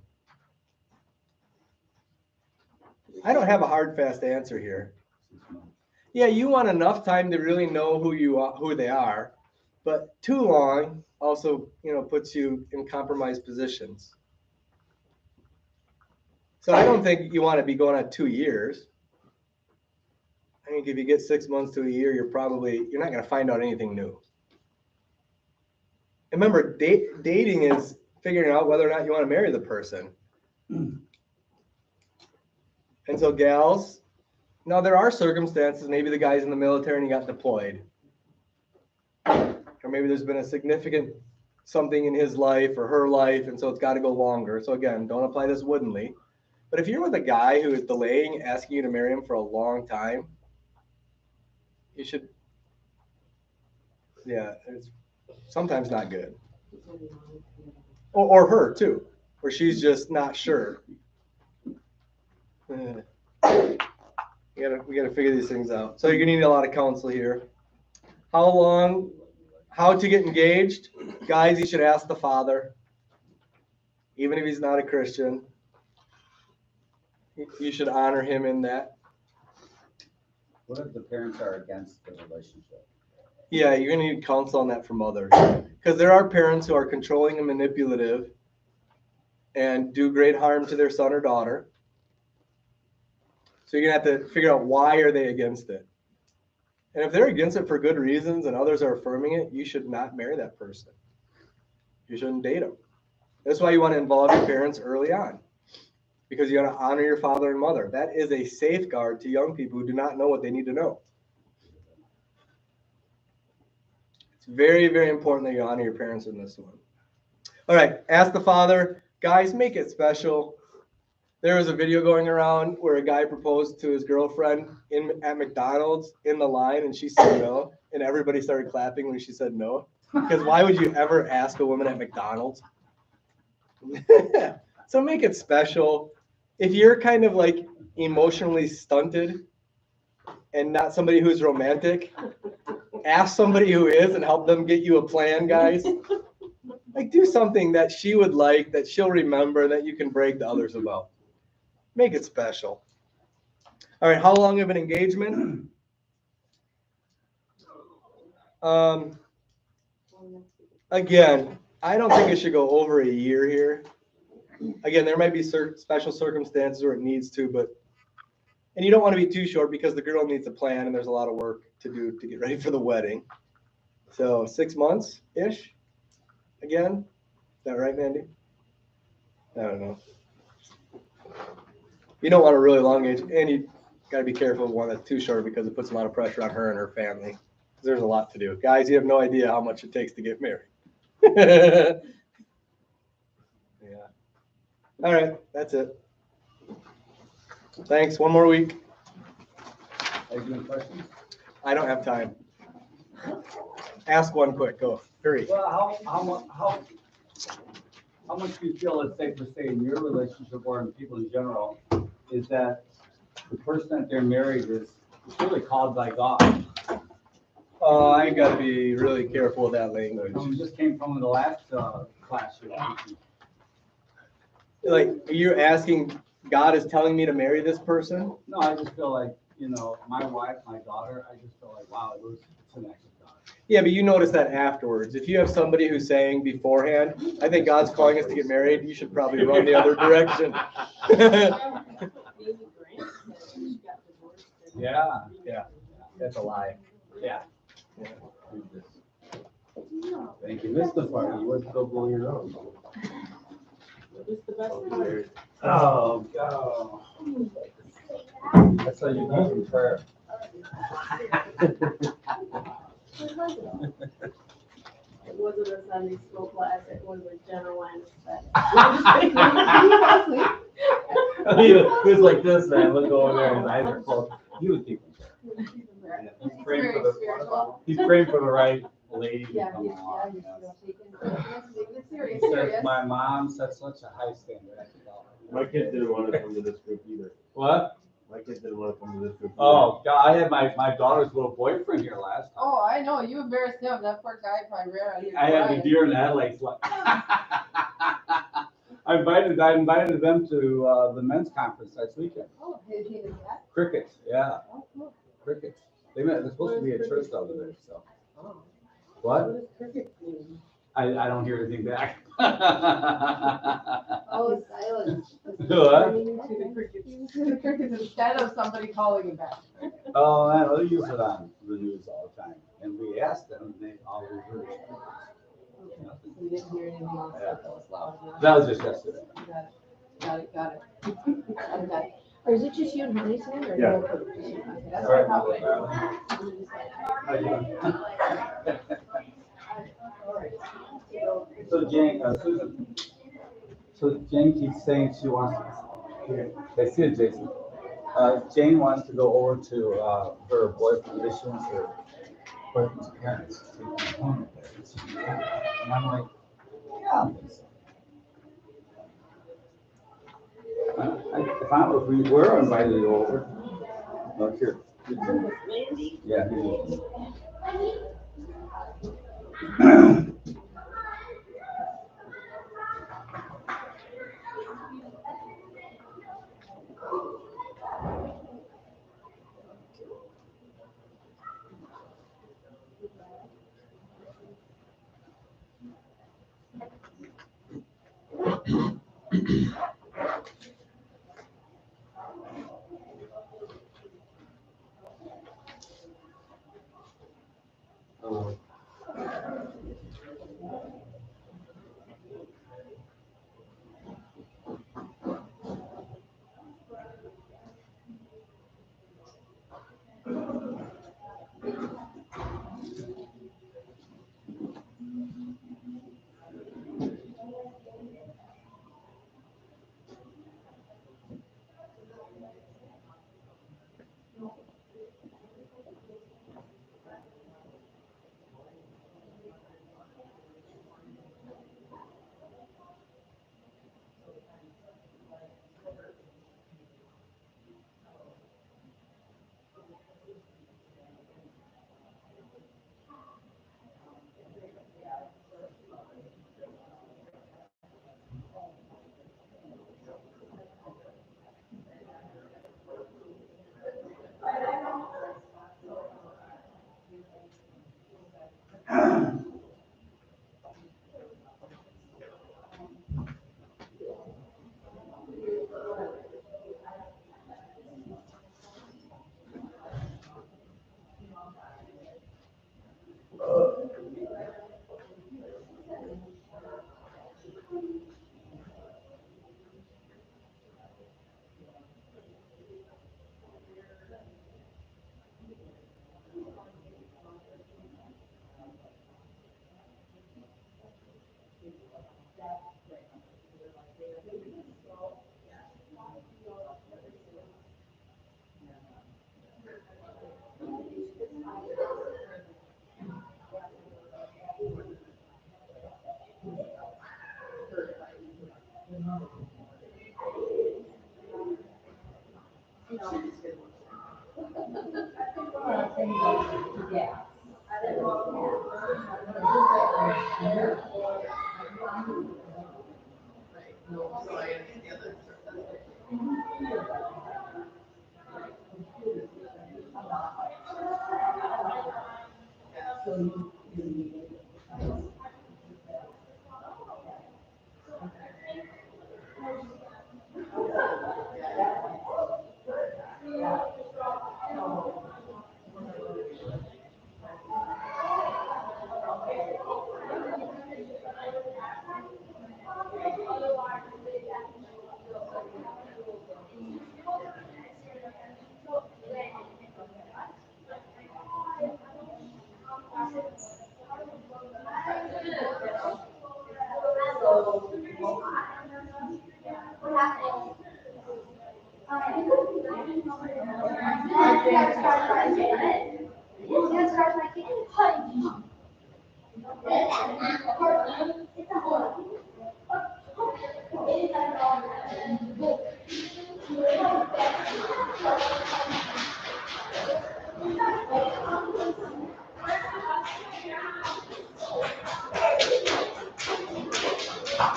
I don't have a hard fast answer here. 6 months. Yeah, you want enough time to really know who they are, but too long also, puts you in compromised positions. So I don't think you want to be going on 2 years. I think if you get 6 months to a year, you're not going to find out anything new. And remember, dating is figuring out whether or not you want to marry the person. And so gals, now there are circumstances, maybe the guy's in the military and he got deployed. Or maybe there's been a significant something in his life or her life, and so it's got to go longer. So again, don't apply this woodenly. But if you're with a guy who is delaying asking you to marry him for a long time, you should, it's sometimes not good. Or her too, where she's just not sure. We gotta figure these things out. So you're gonna need a lot of counsel here. How to get engaged? Guys, you should ask the father, even if he's not a Christian. You should honor him in that. What if the parents are against the relationship? Yeah, you're gonna need counsel on that from others, because there are parents who are controlling and manipulative and do great harm to their son or daughter. So you're gonna have to figure out why are they against it. And if they're against it for good reasons and others are affirming it, you should not marry that person. You shouldn't date them. That's why you want to involve your parents early on, because you got to honor your father and mother. That is a safeguard to young people who do not know what they need to know. It's very, very important that you honor your parents in this one. All right, ask the father. Guys, make it special. There was a video going around where a guy proposed to his girlfriend at McDonald's in the line, and she said no, and everybody started clapping when she said no. Because why would you ever ask a woman at McDonald's? So make it special. If you're kind of like emotionally stunted and not somebody who's romantic, ask somebody who is and help them get you a plan, guys. Like do something that she would like, that she'll remember, that you can brag to others about. Make it special. All right, how long of an engagement? Again, I don't think it should go over a year here. Again, there might be special circumstances where it needs to, and you don't want to be too short because the girl needs a plan and there's a lot of work to do to get ready for the wedding. So 6 months-ish, again. Is that right, Mandy? I don't know. You don't want a really long age, and you got to be careful of one that's too short because it puts a lot of pressure on her and her family. There's a lot to do. Guys, you have no idea how much it takes to get married. Yeah. All right, that's it. Thanks. One more week. Any questions? I don't have time. Ask one quick. Go. Hurry. Well, how much do you feel it's safe to say in your relationship or in people in general is that the person that they're married is really called by God? Oh, I got to be really careful with that language. We just came from the last class here. Like, you're asking, God is telling me to marry this person? No, I just feel like, my wife, my daughter, I just feel like, wow, it's an act of God. Yeah, but you notice that afterwards. If you have somebody who's saying beforehand, I think God's calling us to get married, you should probably run the other direction. Yeah, that's a lie. Yeah. Thank you. Missed the part. You went to go blow your nose. It's the best part. Oh, God. That's how you do in prayer. It wasn't a Sunday school class, it was a general anesthetic. He was like this, man. Look over there. His eyes are closed. He was keeping prayer. He's praying for the right lady. Yeah, to come along. taking it serious, He says, my mom set such a high standard. My kids didn't want to come to this group either. What? My My kids didn't want to come to this group. Oh, God, I had my daughter's little boyfriend here last time. Oh, I know, you embarrassed him, that poor guy probably ran out of here I had the crying. deer in the headlights. I invited them to the men's conference next weekend. Oh, did he do that? Crickets, yeah, Oh, cool. crickets. They're supposed to be at church over there, so. Oh. What? What does cricket mean? I don't hear anything back. Oh, silence. What? To the crickets instead of somebody calling him back. Oh, man, they use it on the news all the time. And we asked them, and they always heard it. Nothing. We didn't hear anything else that was loud enough. That was just yesterday. Got it. Okay. Or is it just you and Honey Sam, or? Yeah. No, just you? Okay, that's what I thought. How you doing? So Jane keeps saying she wants to, I see it, Jason. Jane wants to go over to her boyfriend, this one's her boyfriend's parents. And I'm like, yeah. If we were invited over, look here. Yeah.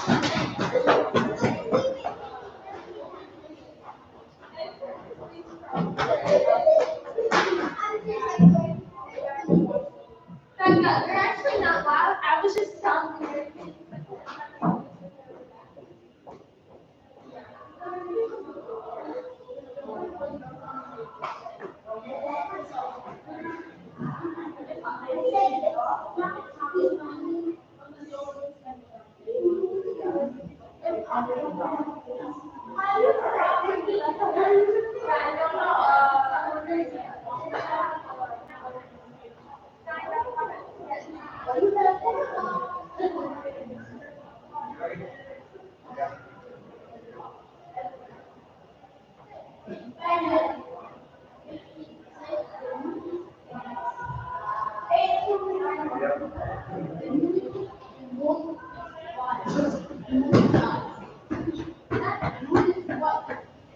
They're actually not loud. I was just telling them.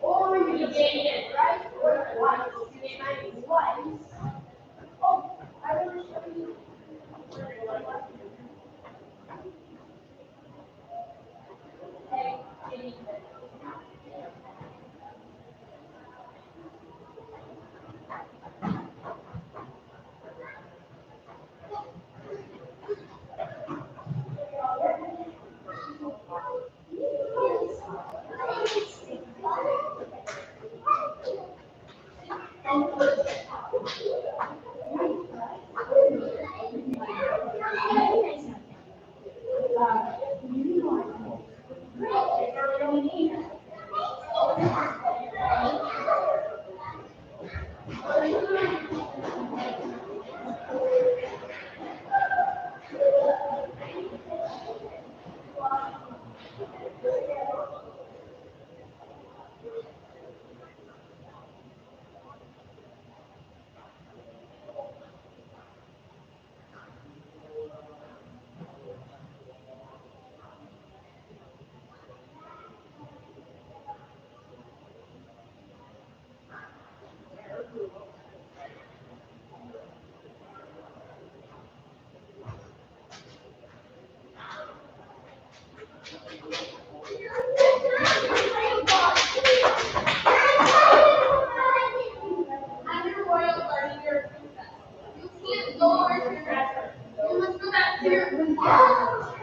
Or you get it, right? Or what? What? Oh, I don't know. I'm your royal guardian, you're a princess. You can't go over to your dresser. You must go back to your castle.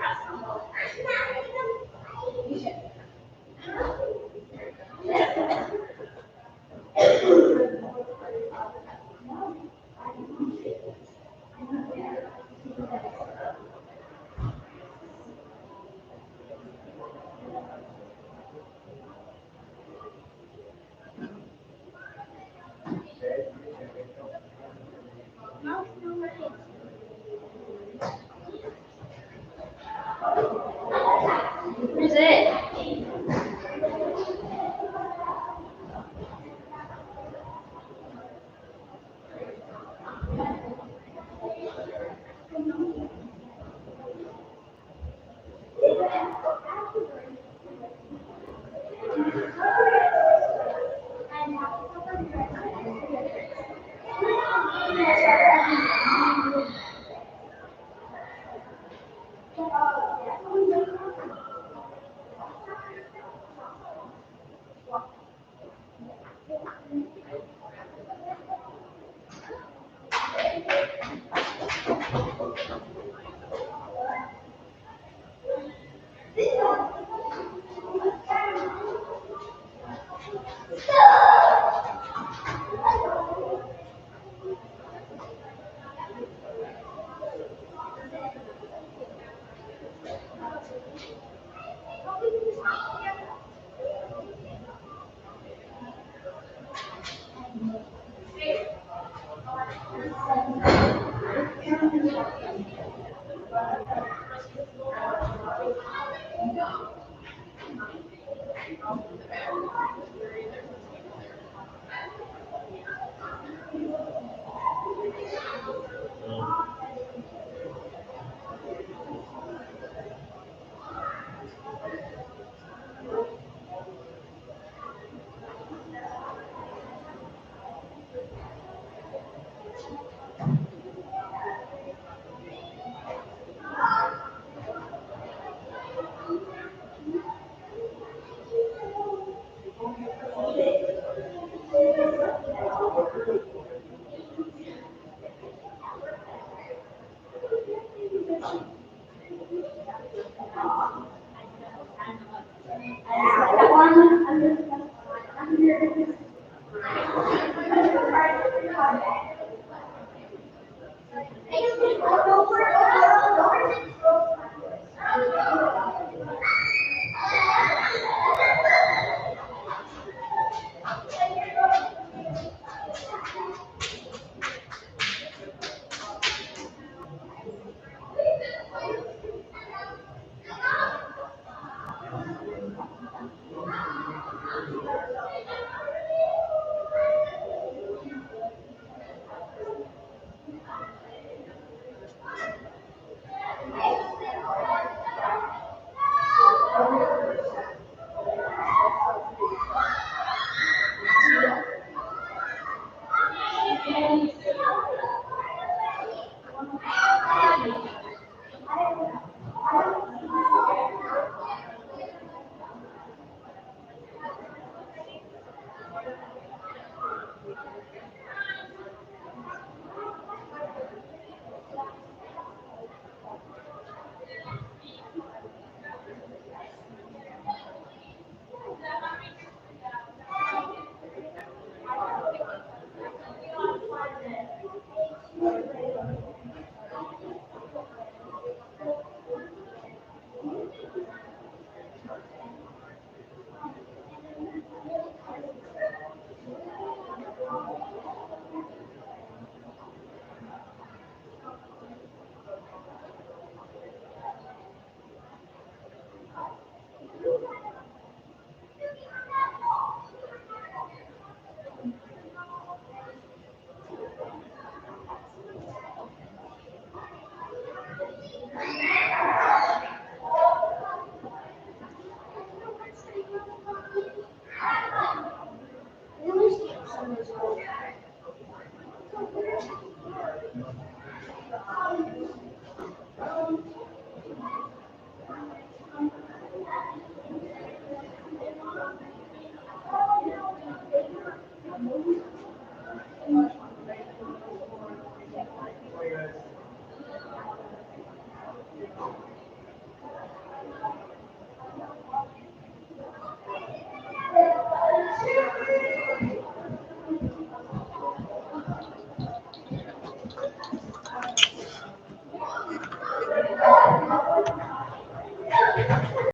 Who's it?